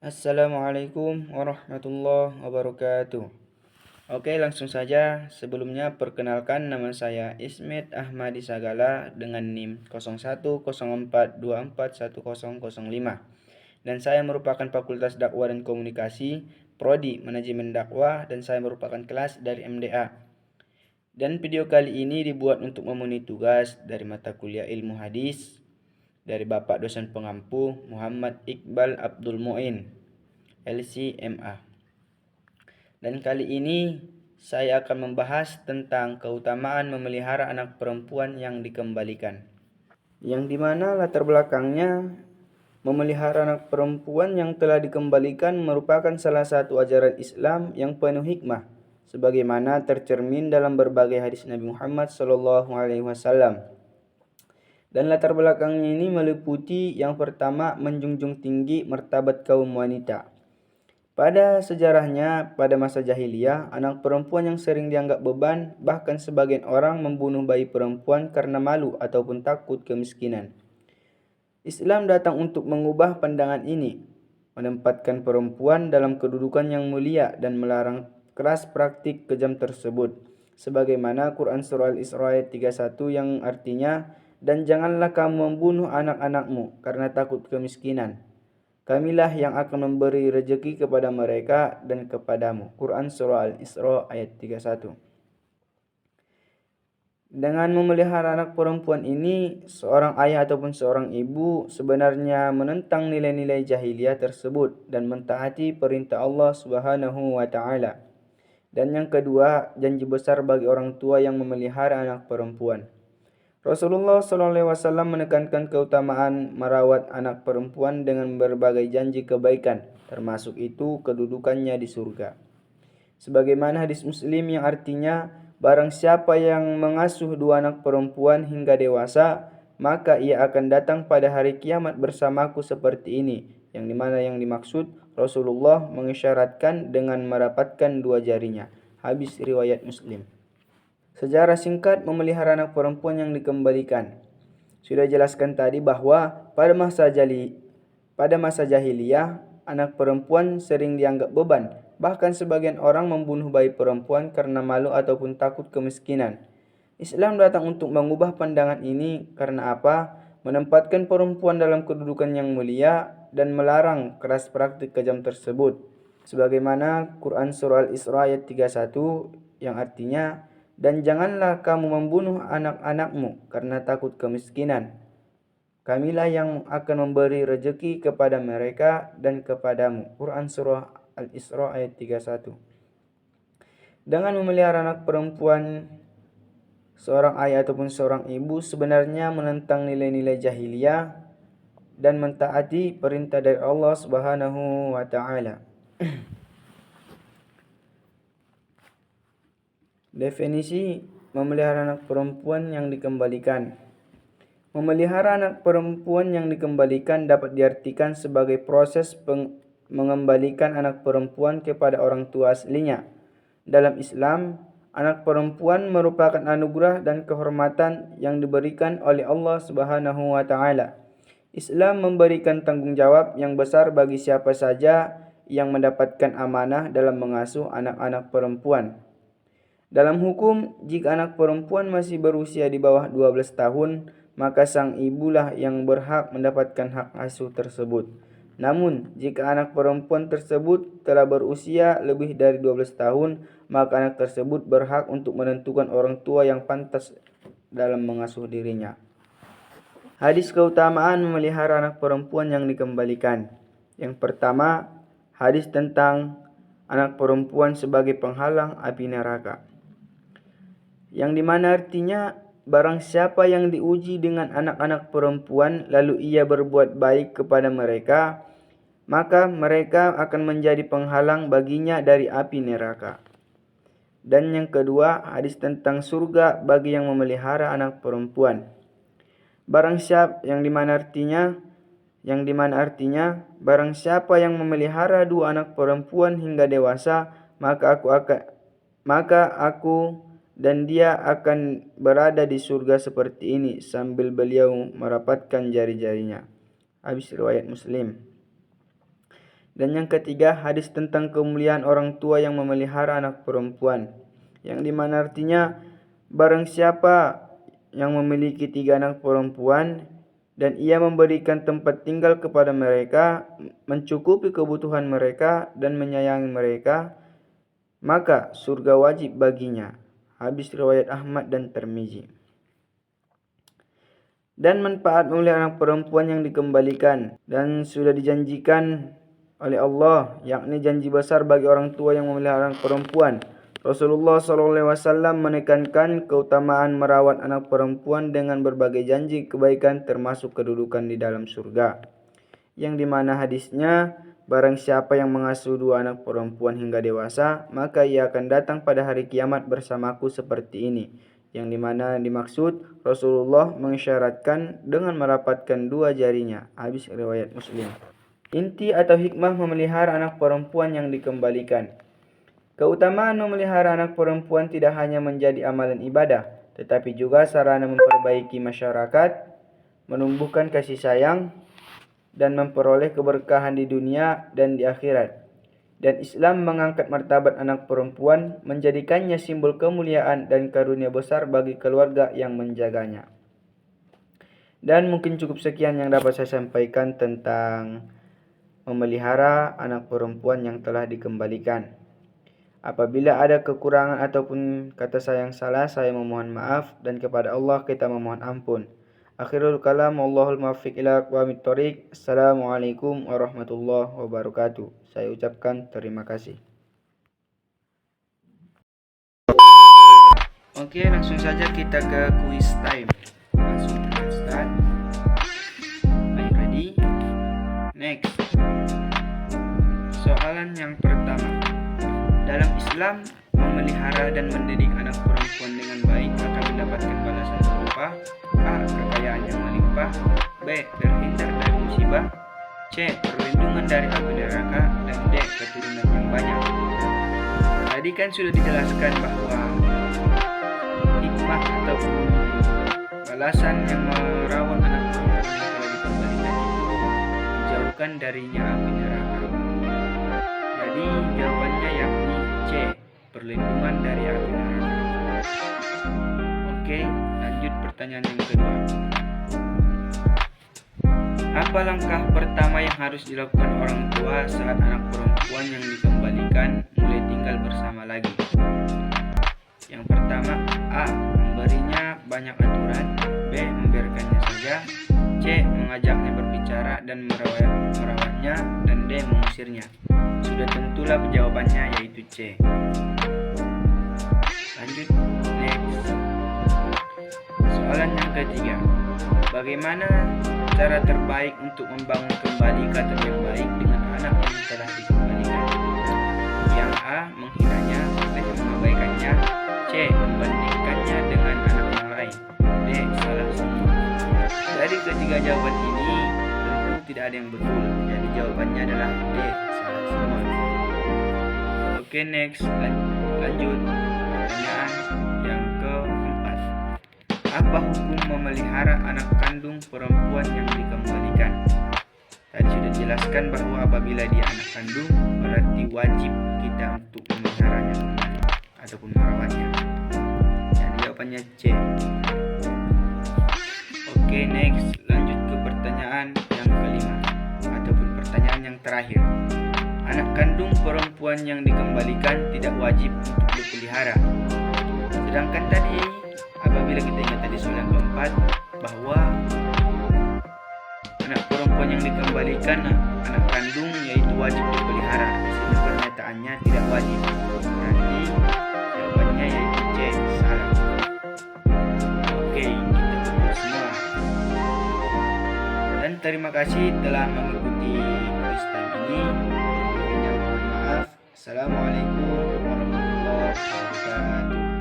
Assalamualaikum warahmatullahi wabarakatuh. Oke, langsung saja. Sebelumnya perkenalkan, nama saya Ismet Ahmadi Sagala dengan NIM 0104241005 dan saya merupakan Fakultas Dakwah dan Komunikasi, Prodi Manajemen Dakwah, dan saya merupakan kelas dari MDA. Dan video kali ini dibuat untuk memenuhi tugas dari mata kuliah Ilmu Hadis dari Bapak dosen pengampu Muhammad Iqbal Abdul Muin, LCMA. Dan kali ini saya akan membahas tentang keutamaan memelihara anak perempuan yang dikembalikan. Yang dimana latar belakangnya memelihara anak perempuan yang telah dikembalikan merupakan salah satu ajaran Islam yang penuh hikmah, sebagaimana tercermin dalam berbagai hadis Nabi Muhammad SAW. Dan latar belakangnya ini meliputi yang pertama, menjunjung tinggi martabat kaum wanita. Pada sejarahnya, pada masa jahiliyah, anak perempuan yang sering dianggap beban, bahkan sebagian orang membunuh bayi perempuan karena malu ataupun takut kemiskinan. Islam datang untuk mengubah pandangan ini, menempatkan perempuan dalam kedudukan yang mulia dan melarang keras praktik kejam tersebut. Sebagaimana Quran Surah Al-Isra ayat 31 yang artinya, "Dan janganlah kamu membunuh anak-anakmu karena takut kemiskinan. Kamilah yang akan memberi rezeki kepada mereka dan kepadamu." Quran Surah Al-Isra ayat 31. Dengan memelihara anak perempuan ini, seorang ayah ataupun seorang ibu sebenarnya menentang nilai-nilai jahiliyah tersebut dan mentaati perintah Allah Subhanahu wa taala. Dan yang kedua, janji besar bagi orang tua yang memelihara anak perempuan. Rasulullah SAW menekankan keutamaan merawat anak perempuan dengan berbagai janji kebaikan, termasuk itu kedudukannya di surga. Sebagaimana hadis Muslim yang artinya, barang siapa yang mengasuh dua anak perempuan hingga dewasa, maka ia akan datang pada hari kiamat bersamaku seperti ini. Yang dimana yang dimaksud, Rasulullah mengisyaratkan dengan merapatkan dua jarinya. Habis riwayat Muslim. Sejarah singkat memelihara anak perempuan yang dikembalikan. Sudah jelaskan tadi bahwa pada masa jahiliyah, anak perempuan sering dianggap beban. Bahkan sebagian orang membunuh bayi perempuan karena malu ataupun takut kemiskinan. Islam datang untuk mengubah pandangan ini karena apa? Menempatkan perempuan dalam kedudukan yang mulia dan melarang keras praktik kejam tersebut. Sebagaimana Quran Surah Al-Isra ayat 31 yang artinya, "Dan janganlah kamu membunuh anak-anakmu karena takut kemiskinan. Kamilah yang akan memberi rezeki kepada mereka dan kepadamu." Quran Surah Al-Isra ayat 31. Dengan memelihara anak perempuan, seorang ayah ataupun seorang ibu sebenarnya menentang nilai-nilai jahiliyah dan mentaati perintah dari Allah Subhanahu wa taala. Definisi memelihara anak perempuan yang dikembalikan. Memelihara anak perempuan yang dikembalikan dapat diartikan sebagai proses mengembalikan anak perempuan kepada orang tua aslinya. Dalam Islam, anak perempuan merupakan anugerah dan kehormatan yang diberikan oleh Allah Subhanahu wa taala. Islam memberikan tanggung jawab yang besar bagi siapa saja yang mendapatkan amanah dalam mengasuh anak-anak perempuan. Dalam hukum, jika anak perempuan masih berusia di bawah 12 tahun, maka sang ibulah yang berhak mendapatkan hak asuh tersebut. Namun, jika anak perempuan tersebut telah berusia lebih dari 12 tahun, maka anak tersebut berhak untuk menentukan orang tua yang pantas dalam mengasuh dirinya. Hadis keutamaan memelihara anak perempuan yang dikembalikan. Yang pertama, hadis tentang anak perempuan sebagai penghalang api neraka. Yang dimana artinya, barang siapa yang diuji dengan anak-anak perempuan lalu ia berbuat baik kepada mereka, maka mereka akan menjadi penghalang baginya dari api neraka. Dan yang kedua, hadis tentang surga bagi yang memelihara anak perempuan. Barang siapa yang dimana artinya barang siapa yang memelihara dua anak perempuan hingga dewasa, maka aku dan dia akan berada di surga seperti ini, sambil beliau merapatkan jari-jarinya. Habis riwayat Muslim. Dan yang ketiga, hadis tentang kemuliaan orang tua yang memelihara anak perempuan, yang dimana artinya barang siapa yang memiliki 3 anak perempuan dan ia memberikan tempat tinggal kepada mereka, mencukupi kebutuhan mereka dan menyayangi mereka, maka surga wajib baginya. Hadis riwayat Ahmad dan Tirmizi. Dan manfaat memelihara anak perempuan yang dikembalikan dan sudah dijanjikan oleh Allah, yakni janji besar bagi orang tua yang memelihara anak perempuan. Rasulullah SAW menekankan keutamaan merawat anak perempuan dengan berbagai janji kebaikan termasuk kedudukan di dalam surga. Yang dimana hadisnya, barang siapa yang mengasuh 2 anak perempuan hingga dewasa, maka ia akan datang pada hari kiamat bersamaku seperti ini. Yang dimana dimaksud Rasulullah mengisyaratkan dengan merapatkan 2 jarinya. Hadis riwayat Muslim. Inti atau hikmah memelihara anak perempuan yang dikembalikan. Keutamaan memelihara anak perempuan tidak hanya menjadi amalan ibadah, tetapi juga sarana memperbaiki masyarakat, menumbuhkan kasih sayang, dan memperoleh keberkahan di dunia dan di akhirat. Dan Islam mengangkat martabat anak perempuan, menjadikannya simbol kemuliaan dan karunia besar bagi keluarga yang menjaganya. Dan mungkin cukup sekian yang dapat saya sampaikan tentang memelihara anak perempuan yang telah dikembalikan. Apabila ada kekurangan ataupun kata saya yang salah, saya memohon maaf, dan kepada Allah kita memohon ampun. Akhirul kalam, wallahul muwaffiq ila aqwamit thoriq. Assalamualaikum warahmatullahi wabarakatuh. Saya ucapkan terima kasih. Oke, langsung saja kita ke quiz time. Langsung kita start. Are you ready? Next. Soalan yang pertama. Dalam Islam, memelihara dan mendidik anak perempuan dengan baik akan mendapatkan balasan berupa A. Kekayaan yang melimpah, B. Terhindar dari musibah, C. Perlindungan dari api neraka, dan D. Keturunan yang banyak. Tadi kan sudah dijelaskan bahwa hikmah ataupun balasan yang merawat anak perempuan yang telah dikembalikan itu dijauhkan darinya api neraka. Jadi jawabannya yakni C. Perlindungan dari api neraka. Oke, lanjut pertanyaan yang kedua. Apa langkah pertama yang harus dilakukan orang tua saat anak perempuan yang dikembalikan mulai tinggal bersama lagi? Yang pertama, A. Memberinya banyak aturan, B. Membiarkannya saja, C. Mengajaknya berbicara dan merawatnya, dan D. Mengusirnya. Sudah tentulah jawabannya, yaitu C. Lanjut, next. Soalan yang ketiga. Bagaimana cara terbaik untuk membangun kembali ikatan yang baik dengan anak yang telah dikembalikan? Yang A. Menghinanya, B. Mengabaikannya, C. Membandingkannya dengan anak yang lain, D. Salah semua. Dari ketiga jawaban ini tentu tidak ada yang betul, jadi jawabannya adalah D. Salah semua. Oke, next. Lanjut pertanyaan yang keempat. Apa hukum memelihara anak kandung perempuan yang dikembalikan? Tadi sudah dijelaskan bahwa apabila dia anak kandung, berarti wajib kita untuk memeliharanya kembali ataupun merawatnya. Jadi jawabannya C. Oke, next. Lanjut ke pertanyaan yang kelima ataupun pertanyaan yang terakhir. Anak kandung perempuan yang dikembalikan tidak wajib untuk dipelihara. Sedangkan tadi apabila kita ingat tadi soal yang keempat bahwa anak perempuan yang dikembalikan anak kandung yaitu wajib dipelihara. Di sini pernyataannya tidak wajib. Berarti jawabannya yaitu C. Salah. Oke, kita betul semua. Dan terima kasih telah mengikuti quiz time ini. Mohon maaf. Assalamualaikum warahmatullahi wabarakatuh.